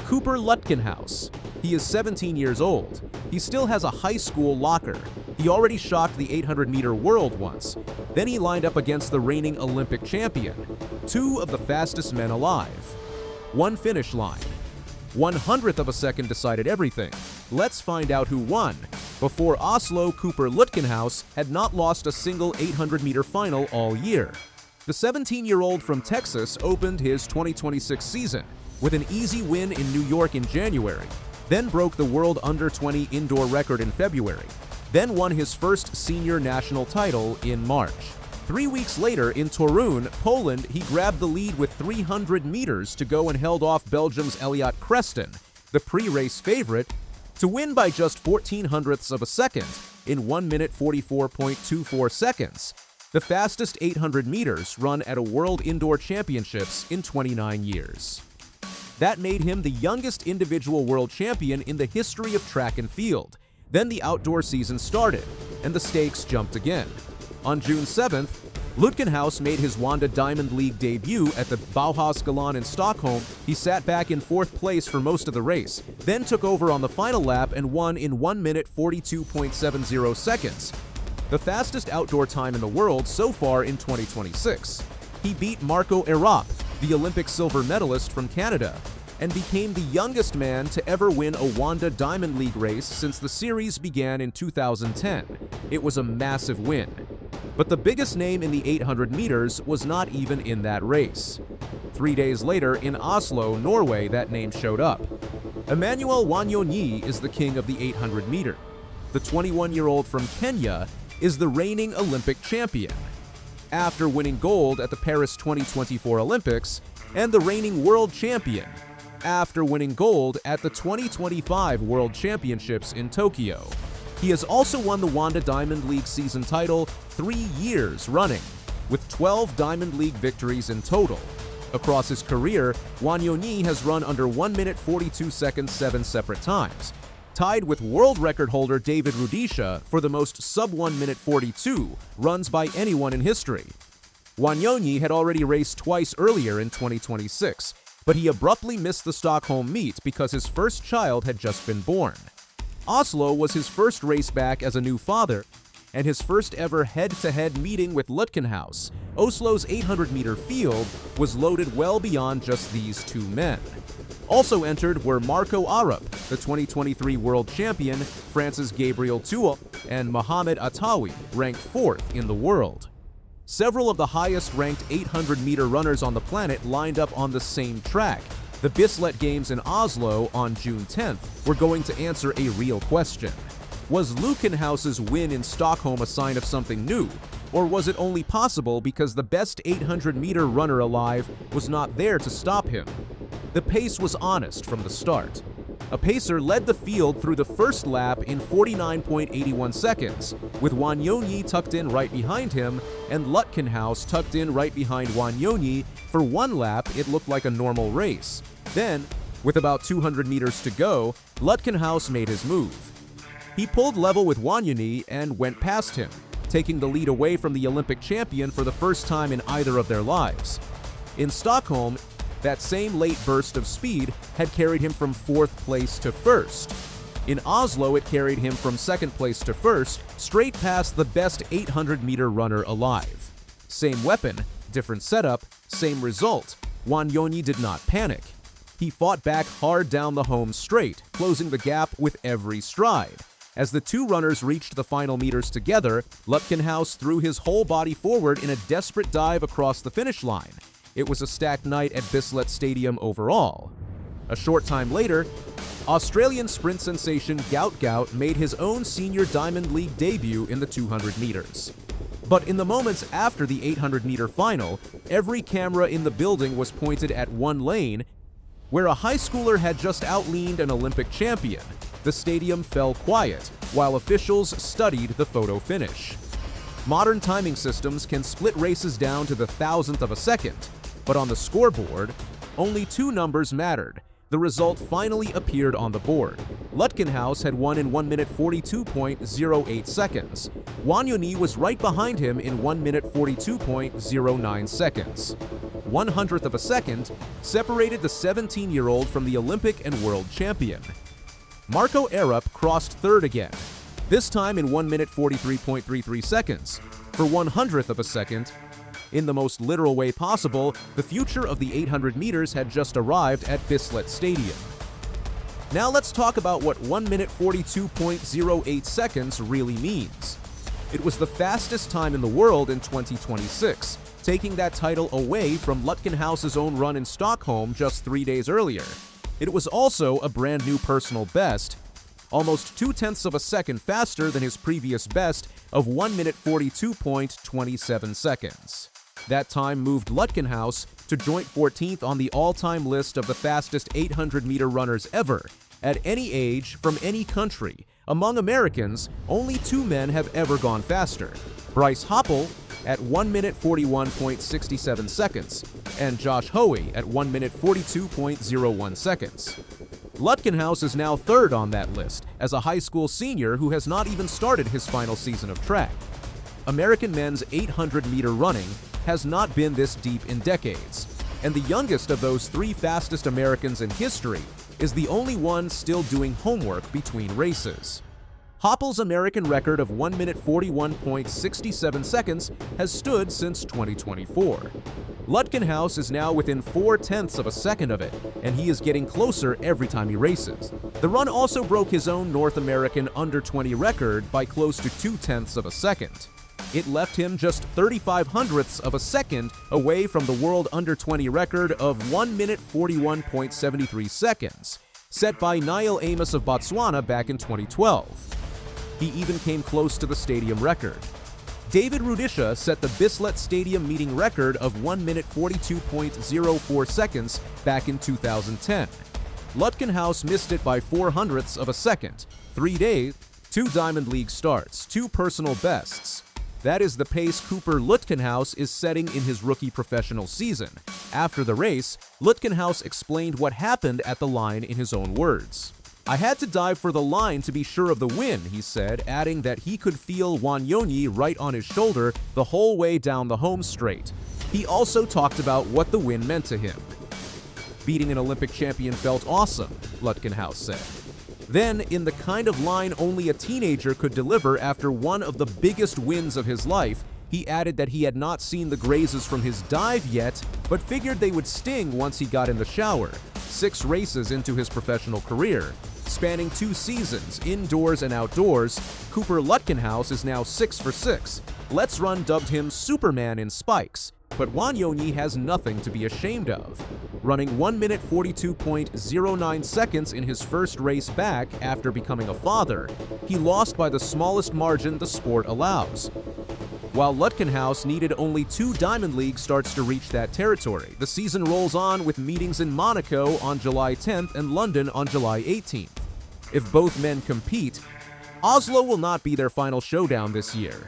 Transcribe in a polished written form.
Cooper Lutkenhaus. He is 17 years old. He still has a high school locker. He already shocked the 800-meter world once. Then he lined up against the reigning Olympic champion, two of the fastest men alive. One finish line. 1/100th of a second decided everything. Let's find out who won. Before Oslo, Cooper Lutkenhaus had not lost a single 800-meter final all year. The 17-year-old from Texas opened his 2026 season with an easy win in New York in January, then broke the world under-20 indoor record in February, then won his first senior national title in March. 3 weeks later in Torun, Poland, he grabbed the lead with 300 meters to go and held off Belgium's Elliot Creston, the pre-race favorite, to win by just 14/100ths of a second in 1 minute 44.24 seconds, the fastest 800 meters run at a World Indoor Championships in 29 years. That made him the youngest individual world champion in the history of track and field. Then the outdoor season started, and the stakes jumped again. On June 7th, Lutkenhaus made his Wanda Diamond League debut at the Bauhausgalan in Stockholm. He sat back in 4th place for most of the race, then took over on the final lap and won in 1 minute 42.70 seconds, the fastest outdoor time in the world so far in 2026. He beat Marco Arap, the Olympic silver medalist from Canada, and became the youngest man to ever win a Wanda Diamond League race since the series began in 2010. It was a massive win. But the biggest name in the 800 meters was not even in that race. 3 days later, in Oslo, Norway, that name showed up. Emmanuel Wanyonyi is the king of the 800 meter. The 21-year-old from Kenya is the reigning Olympic champion. After winning gold at the Paris 2024 Olympics, and the reigning world champion after winning gold at the 2025 World Championships in Tokyo. He has also won the Wanda Diamond League season title 3 years running, with 12 Diamond League victories in total. Across his career, Wanyonyi has run under 1 minute 42 seconds 7 separate times, tied with world record holder David Rudisha for the most sub-1 minute 42 runs by anyone in history. Wanyonyi had already raced twice earlier in 2026, but he abruptly missed the Stockholm meet because his first child had just been born. Oslo was his first race back as a new father, and his first ever head-to-head meeting with Lutkenhaus. Oslo's 800-meter field was loaded well beyond just these two men. Also entered were Marco Arap, the 2023 world champion, France's Gabriel Tulle, and Mohamed Atawi, ranked 4th in the world. Several of the highest-ranked 800-meter runners on the planet lined up on the same track. The Bislett Games in Oslo on June 10th were going to answer a real question. Was Lutkenhaus's win in Stockholm a sign of something new, or was it only possible because the best 800-meter runner alive was not there to stop him? The pace was honest from the start. A pacer led the field through the first lap in 49.81 seconds, with Wanyonyi tucked in right behind him and Lutkenhaus tucked in right behind Wanyonyi. For one lap, it looked like a normal race. Then, with about 200 meters to go, Lutkenhaus made his move. He pulled level with Wanyonyi and went past him, taking the lead away from the Olympic champion for the first time in either of their lives. In Stockholm, that same late burst of speed had carried him from 4th place to 1st. In Oslo, it carried him from 2nd place to 1st, straight past the best 800-meter runner alive. Same weapon, different setup, same result. Wanyonyi did not panic. He fought back hard down the home straight, closing the gap with every stride. As the two runners reached the final meters together, Lutkenhaus threw his whole body forward in a desperate dive across the finish line. It was a stacked night at Bislett Stadium overall. A short time later, Australian sprint sensation Gout made his own senior Diamond League debut in the 200 meters. But in the moments after the 800-meter final, every camera in the building was pointed at one lane, where a high schooler had just outleaned an Olympic champion. The stadium fell quiet, while officials studied the photo finish. Modern timing systems can split races down to the thousandth of a second, but on the scoreboard, only two numbers mattered: The result finally appeared on the board. Lutkenhaus had won in 1 minute 42.08 seconds. Wanyonyi was right behind him in 1 minute 42.09 seconds. 1/100th of a second separated the 17-year-old from the Olympic and world champion. Marco Arup crossed third again, this time in 1 minute 43.33 seconds. For 1/100th of a second, in the most literal way possible, the future of the 800 meters had just arrived at Bislett Stadium. Now let's talk about what 1 minute 42.08 seconds really means. It was the fastest time in the world in 2026, taking that title away from Lutkenhaus's own run in Stockholm just 3 days earlier. It was also a brand new personal best, almost 0.2 of a second faster than his previous best of 1 minute 42.27 seconds. That time moved Lutkenhaus to joint 14th on the all-time list of the fastest 800-meter runners ever, at any age, from any country. Among Americans, only 2 men have ever gone faster: Bryce Hoppel at 1 minute 41.67 seconds, and Josh Hoey at 1 minute 42.01 seconds. Lutkenhaus is now third on that list, as a high school senior who has not even started his final season of track. American men's 800-meter running has not been this deep in decades, and the youngest of those 3 fastest Americans in history is the only one still doing homework between races. Hoppel's American record of 1 minute 41.67 seconds has stood since 2024. Lutkenhaus is now within 0.4 of a second of it, and he is getting closer every time he races. The run also broke his own North American under-20 record by close to 0.2 of a second. It left him just 0.35 of a second away from the world under-20 record of 1 minute 41.73 seconds, set by Niall Amos of Botswana back in 2012. He even came close to the stadium record. David Rudisha set the Bislett Stadium meeting record of 1 minute 42.04 seconds back in 2010. Lutkenhaus missed it by 0.04 of a second. 3 days, 2 Diamond League starts, 2 personal bests. That is the pace Cooper Lutkenhaus is setting in his rookie professional season. After the race, Lutkenhaus explained what happened at the line in his own words. "I had to dive for the line to be sure of the win," he said, adding that he could feel Wanyonyi right on his shoulder the whole way down the home straight. He also talked about what the win meant to him. "Beating an Olympic champion felt awesome," Lutkenhaus said. Then, in the kind of line only a teenager could deliver after one of the biggest wins of his life, he added that he had not seen the grazes from his dive yet, but figured they would sting once he got in the shower. 6 races into his professional career, spanning 2 seasons, indoors and outdoors, Cooper Lutkenhaus is now 6 for 6. Let's Run dubbed him Superman in spikes, but Wanyonyi has nothing to be ashamed of. Running 1 minute 42.09 seconds in his first race back after becoming a father, he lost by the smallest margin the sport allows. While Lutkenhaus needed only 2 Diamond League starts to reach that territory, the season rolls on with meetings in Monaco on July 10th and London on July 18th. If both men compete, Oslo will not be their final showdown this year.